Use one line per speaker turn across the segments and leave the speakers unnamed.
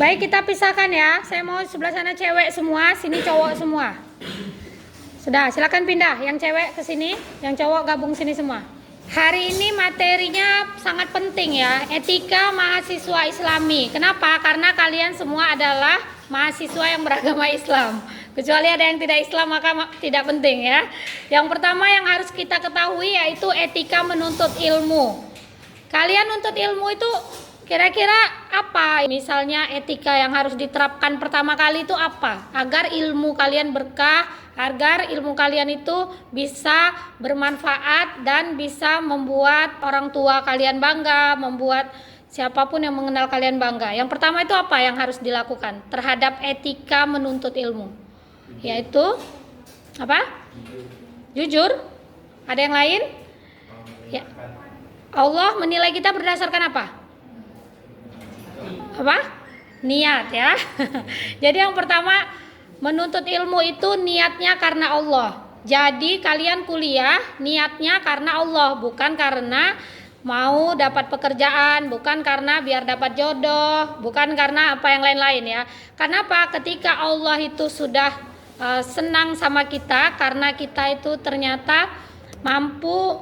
Baik, kita pisahkan ya. Saya mau sebelah sana cewek semua, sini cowok semua. Sudah, silakan pindah. Yang cewek ke sini, yang cowok gabung sini semua. Hari ini materinya sangat penting ya, etika mahasiswa Islami. Kenapa? Karena kalian semua adalah mahasiswa yang beragama Islam. Kecuali ada yang tidak Islam maka tidak penting ya. Yang pertama yang harus kita ketahui yaitu etika menuntut ilmu. Kalian nuntut ilmu itu kira-kira apa? Misalnya etika yang harus diterapkan pertama kali itu apa? Agar ilmu kalian berkah, agar ilmu kalian itu bisa bermanfaat dan bisa membuat orang tua kalian bangga, membuat siapapun yang mengenal kalian bangga. Yang pertama itu apa yang harus dilakukan terhadap etika menuntut ilmu? Yaitu apa? Jujur. Ada yang lain? Ya. Allah menilai kita berdasarkan apa? Apa? Niat ya. Jadi yang pertama, menuntut ilmu itu niatnya karena Allah. Jadi kalian kuliah niatnya karena Allah, bukan karena mau dapat pekerjaan, bukan karena biar dapat jodoh, bukan karena apa yang lain-lain ya. Kenapa? Ketika Allah itu sudah senang sama kita karena kita itu ternyata mampu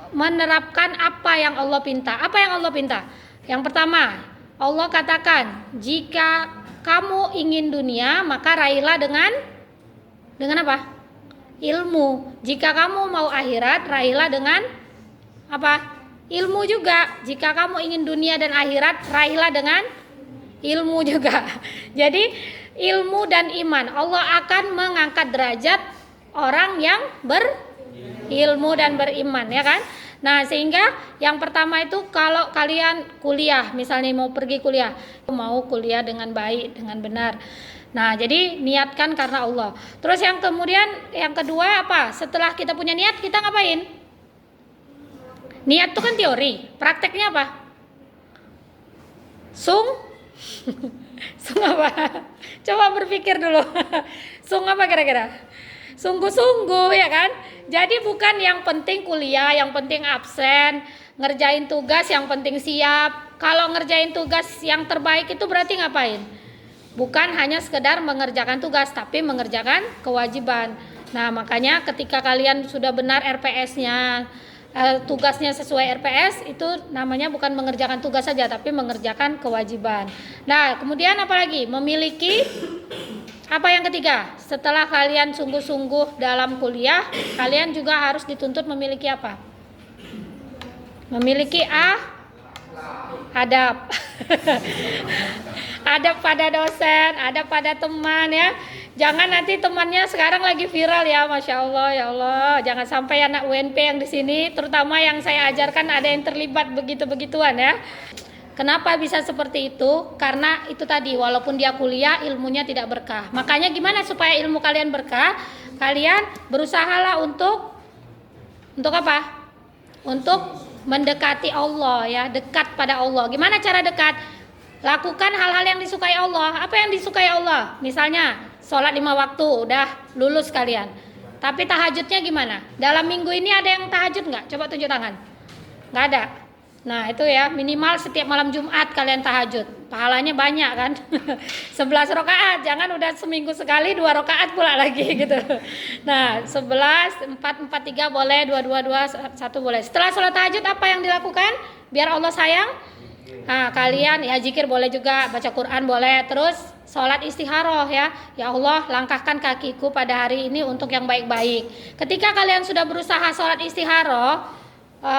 menerapkan apa yang Allah pinta. Apa yang Allah pinta? Yang pertama, Allah katakan, jika kamu ingin dunia, maka raihlah dengan apa? Ilmu. Jika kamu mau akhirat, raihlah dengan apa? Ilmu juga. Jika kamu ingin dunia dan akhirat, raihlah dengan ilmu juga. Jadi ilmu dan iman, Allah akan mengangkat derajat orang yang berilmu dan beriman, ya kan? Nah, sehingga yang pertama itu kalau kalian kuliah, misalnya mau pergi kuliah, mau kuliah dengan baik, dengan benar. Nah, jadi niatkan karena Allah. Terus yang kedua apa? Setelah kita punya niat, kita ngapain? Niat itu kan teori, prakteknya apa? Sung apa? Coba berpikir dulu. Sung apa kira-kira? Sungguh-sungguh ya kan. Jadi bukan yang penting kuliah, yang penting absen, ngerjain tugas yang penting siap. Kalau ngerjain tugas yang terbaik itu berarti ngapain? Bukan hanya sekedar mengerjakan tugas, tapi mengerjakan kewajiban. Nah, makanya ketika kalian sudah benar RPS-nya, tugasnya sesuai RPS, itu namanya bukan mengerjakan tugas saja, tapi mengerjakan kewajiban. Nah, kemudian apa lagi? Memiliki apa yang ketiga? Setelah kalian sungguh-sungguh dalam kuliah, kalian juga harus dituntut memiliki apa? Memiliki adab. Adab pada dosen, adab pada teman ya. Jangan nanti temannya sekarang lagi viral ya, Masya Allah, ya Allah. Jangan sampai anak UNP yang di sini, terutama yang saya ajarkan ada yang terlibat begitu-begituan ya. Kenapa bisa seperti itu? Karena itu tadi, walaupun dia kuliah, ilmunya tidak berkah. Makanya gimana supaya ilmu kalian berkah? Kalian berusahalah untuk apa? Untuk mendekati Allah ya, dekat pada Allah. Gimana cara dekat? Lakukan hal-hal yang disukai Allah. Apa yang disukai Allah? Misalnya, sholat 5 waktu, udah lulus kalian. Tapi tahajudnya gimana? Dalam minggu ini ada yang tahajud nggak? Coba tunjuk tangan. Nggak ada. Nah itu ya, minimal setiap malam Jumat kalian tahajud. Pahalanya banyak kan. 11 rakaat, jangan udah seminggu sekali 2 rakaat pula lagi gitu. Nah 11, 4, 4, 3 boleh, 2, 2, 2, 1 boleh. Setelah sholat tahajud apa yang dilakukan? Biar Allah sayang. Nah kalian ya zikir boleh juga, baca Quran boleh. Terus sholat istikharah ya. Ya Allah, langkahkan kakiku pada hari ini untuk yang baik-baik. Ketika kalian sudah berusaha sholat istikharah,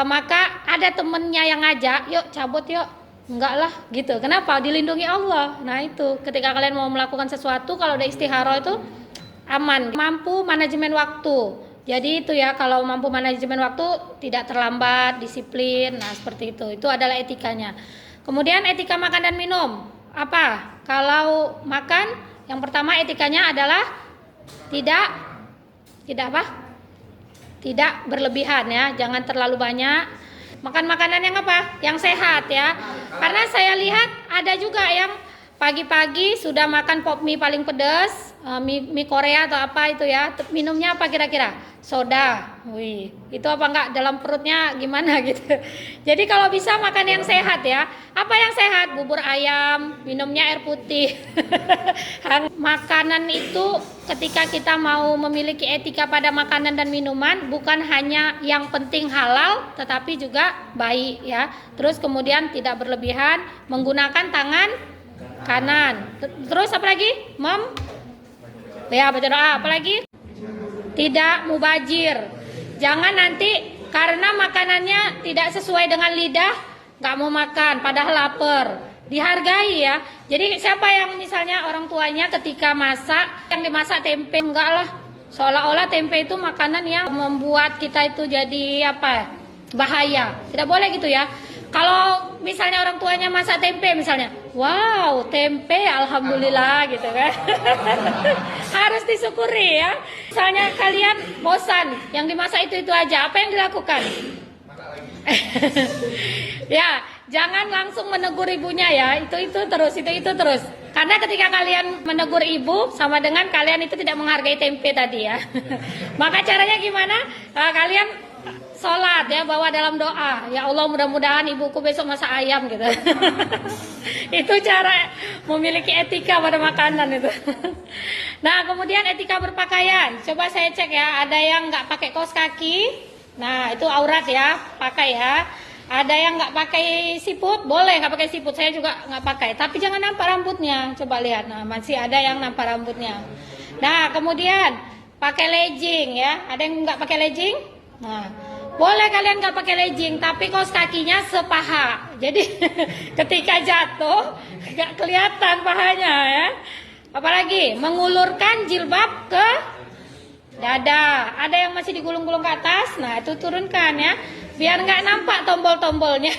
maka ada temennya yang ngajak, yuk cabut yuk. Enggak lah gitu. Kenapa? Dilindungi Allah. Nah itu, ketika kalian mau melakukan sesuatu, kalau udah istikharah itu aman. Mampu manajemen waktu. Jadi itu ya, kalau mampu manajemen waktu, tidak terlambat, disiplin. Nah seperti itu. Itu adalah etikanya. Kemudian etika makan dan minum. Apa? Kalau makan, yang pertama etikanya adalah tidak apa? Tidak berlebihan ya, jangan terlalu banyak. Makan makanan yang apa? Yang sehat ya. Karena saya lihat ada juga yang pagi-pagi sudah makan pop mie paling pedas, mie Korea atau apa itu ya, minumnya apa kira-kira? Soda. Wih, itu apa enggak dalam perutnya gimana gitu. Jadi kalau bisa makan yang sehat ya. Apa yang sehat? Bubur ayam, minumnya air putih. Makanan itu ketika kita mau memiliki etika pada makanan dan minuman, bukan hanya yang penting halal, tetapi juga baik ya. Terus kemudian tidak berlebihan, menggunakan tangan kanan. Terus apa lagi? Ya, baca doa. Apa lagi? Tidak mubazir. Jangan nanti karena makanannya tidak sesuai dengan lidah, nggak mau makan padahal lapar. Dihargai ya. Jadi siapa yang misalnya orang tuanya ketika masak, yang dimasak tempe, enggak lah, seolah-olah tempe itu makanan yang membuat kita itu jadi apa, bahaya. Tidak boleh gitu ya. Kalau misalnya orang tuanya masak tempe misalnya, wow tempe alhamdulillah gitu kan. Harus disyukuri ya. Misalnya kalian bosan yang dimasak itu aja, apa yang dilakukan? Ya, jangan langsung menegur ibunya ya. Itu terus. Karena ketika kalian menegur ibu sama dengan kalian itu tidak menghargai tempe tadi ya. Maka caranya gimana? Kalian sholat ya, bawa dalam doa, ya Allah mudah-mudahan ibuku besok masak ayam gitu. Itu cara memiliki etika pada makanan itu. Nah kemudian etika berpakaian, coba saya cek ya, ada yang nggak pakai kaos kaki, nah itu aurat ya, pakai ya. Ada yang nggak pakai siput, boleh nggak pakai siput, saya juga nggak pakai, tapi jangan nampak rambutnya, coba lihat, nah masih ada yang nampak rambutnya. Nah kemudian pakai legging ya, ada yang nggak pakai legging, nah boleh kalian nggak pakai legging, tapi kaos kakinya sepaha. Jadi ketika jatuh nggak kelihatan pahanya ya. Apalagi mengulurkan jilbab ke dada. Ada yang masih digulung-gulung ke atas, nah itu turunkan ya, biar nggak nampak tombol-tombolnya.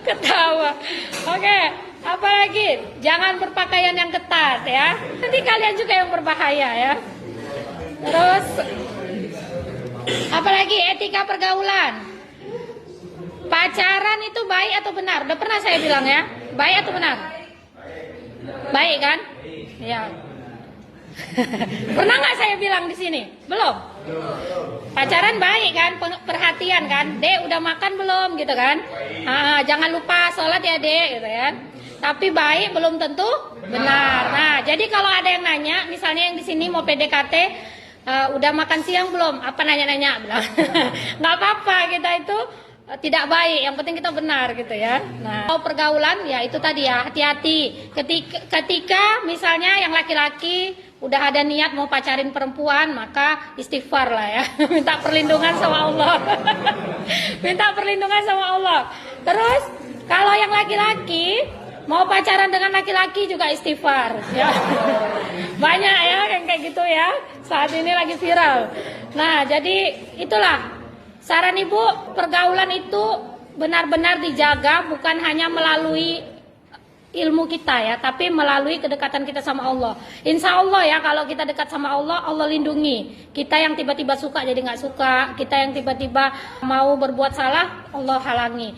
Ketawa. Oke, apalagi jangan berpakaian yang ketat ya. Nanti kalian juga yang berbahaya ya. Terus apalagi etika pergaulan. Pacaran itu baik atau benar? Udah pernah saya bilang ya, baik atau benar? Baik kan? Ya. Pernah nggak saya bilang di sini? Belum. Pacaran baik kan? Perhatian kan? Dek udah makan belum gitu kan? Jangan lupa sholat ya dek gitu kan? Tapi baik belum tentu benar. Nah jadi kalau ada yang nanya, misalnya yang di sini mau PDKT, udah makan siang belum? Apa nanya-nanya? Bilang nggak apa-apa, kita itu tidak baik, yang penting kita benar gitu ya. Nah, kalau pergaulan ya itu tadi ya, hati-hati. Ketika misalnya yang laki-laki udah ada niat mau pacarin perempuan, maka istighfar lah ya. Minta perlindungan sama Allah. Minta perlindungan sama Allah. Terus kalau yang laki-laki mau pacaran dengan laki-laki juga istighfar ya. Banyak ya yang kayak gitu ya, saat ini lagi viral. Nah jadi itulah saran ibu, pergaulan itu benar-benar dijaga, bukan hanya melalui ilmu kita ya, tapi melalui kedekatan kita sama Allah. Insya Allah ya, kalau kita dekat sama Allah, Allah lindungi. Kita yang tiba-tiba suka jadi nggak suka, kita yang tiba-tiba mau berbuat salah, Allah halangi.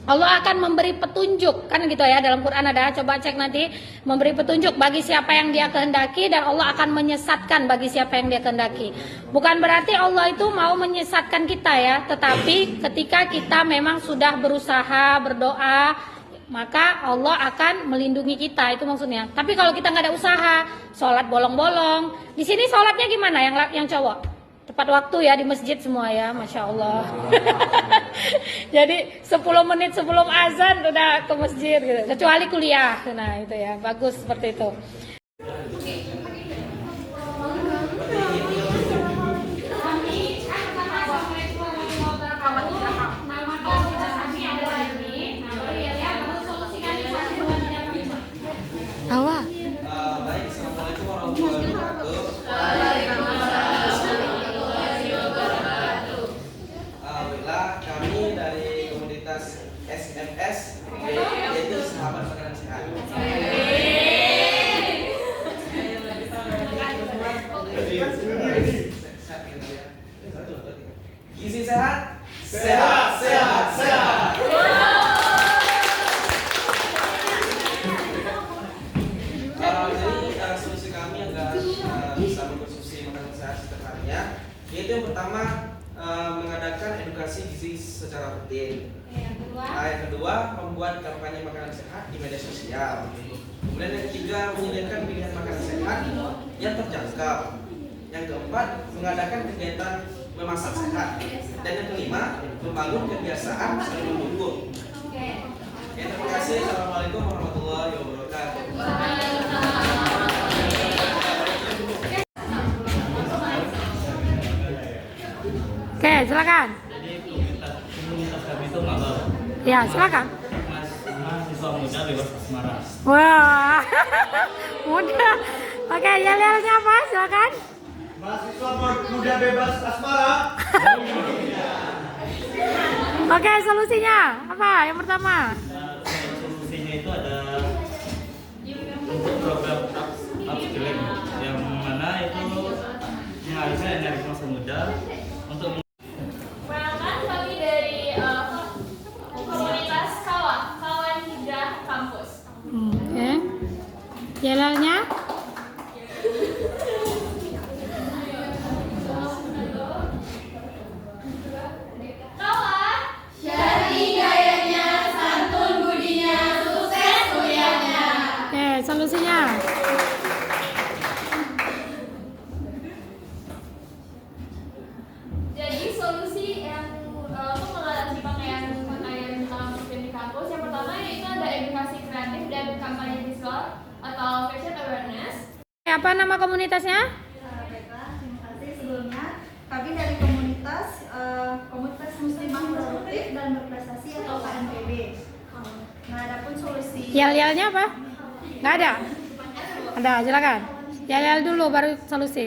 Allah akan memberi petunjuk, kan gitu ya, dalam Quran ada, coba cek nanti, memberi petunjuk bagi siapa yang dia kehendaki, dan Allah akan menyesatkan bagi siapa yang dia kehendaki. Bukan berarti Allah itu mau menyesatkan kita ya, tetapi ketika kita memang sudah berusaha, berdoa, maka Allah akan melindungi kita, itu maksudnya. Tapi kalau kita nggak ada usaha, sholat bolong-bolong, di sini sholatnya gimana yang cowok? Tepat waktu ya di masjid semua ya, Masya Allah. Jadi 10 menit sebelum azan udah ke masjid gitu. Kecuali kuliah, nah itu ya, bagus seperti itu.
Awal.
Baik, Assalamualaikum warahmatullahi wabarakatuh. Alhamdulillah, kami dari komunitas SMS yaitu Sahabat Makanan Sehat. makanan sehat di media sosial. Kemudian yang ketiga, menyediakan pilihan makanan sehat yang terjangkau. Yang keempat, mengadakan kegiatan memasak sehat. Dan yang kelima, membangun kebiasaan saling mendukung. Ya, terima kasih. Assalamualaikum warahmatullahi wabarakatuh.
Oke, silakan.
Jadi komunitas kami itu mabal.
Ya, silakan.
Mahasiswa muda bebas asmara.
Wah, mudah. Oke, yel-yelnya apa? Silakan.
Mahasiswa muda bebas asmara.
Oke, solusinya apa? Yang pertama.
Solusinya itu ada untuk program upskilling yang mana itu mengharuskan energi masa muda untuk
Perkenalkan, kami dari komunitas kawan hijrah kampus.
Oke. Yel-yelnya?
Kawan,
Oke, solusinya.
jadi solusi yang mengatasi pakaian kampus dan di kampus yang pertama yaitu ada edukasi kreatif dan kampanye visual atau fashion awareness.
Apa nama komunitasnya?
Baiklah, terima kasih sebelumnya. Kami dari komunitas Muslimah Produktif dan Berprestasi atau KMPB. Nah, adapun solusi
Yel-yelnya apa? Nggak ada? Ada, silakan. Yel-yel dulu baru solusi.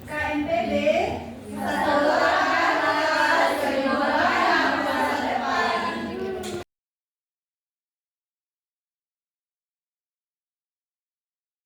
KMPB satu